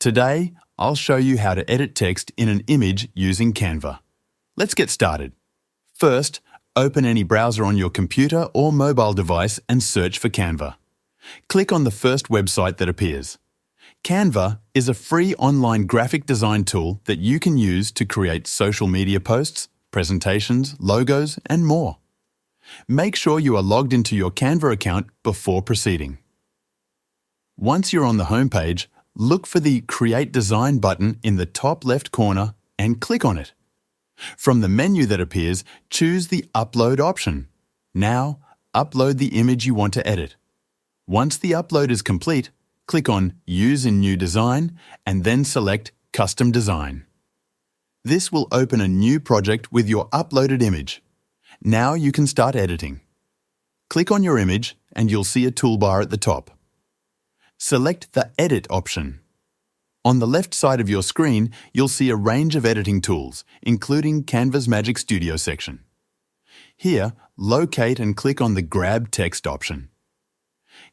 Today, I'll show you how to edit text in an image using Canva. Let's get started. First, open any browser on your computer or mobile device and search for Canva. Click on the first website that appears. Canva is a free online graphic design tool that you can use to create social media posts, presentations, logos, and more. Make sure you are logged into your Canva account before proceeding. Once you're on the home page, look for the Create Design button in the top left corner and click on it. From the menu that appears, choose the Upload option. Now, upload the image you want to edit. Once the upload is complete, click on Use in New Design and then select Custom Design. This will open a new project with your uploaded image. Now you can start editing. Click on your image and you'll see a toolbar at the top. Select the Edit option. On the left side of your screen, you'll see a range of editing tools, including Canva's Magic Studio section. Here, locate and click on the Grab Text option.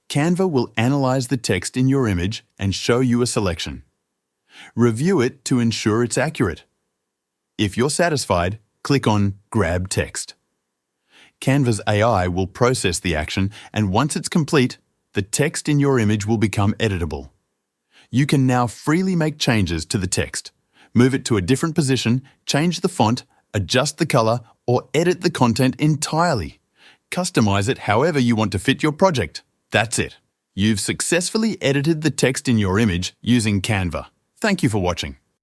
Canva will analyze the text in your image and show you a selection. Review it to ensure it's accurate. If you're satisfied, click on Grab Text. Canva's AI will process the action, and once it's complete, the text in your image will become editable. You can now freely make changes to the text, move it to a different position, change the font, adjust the color, or edit the content entirely. Customize it however you want to fit your project. That's it. You've successfully edited the text in your image using Canva. Thank you for watching.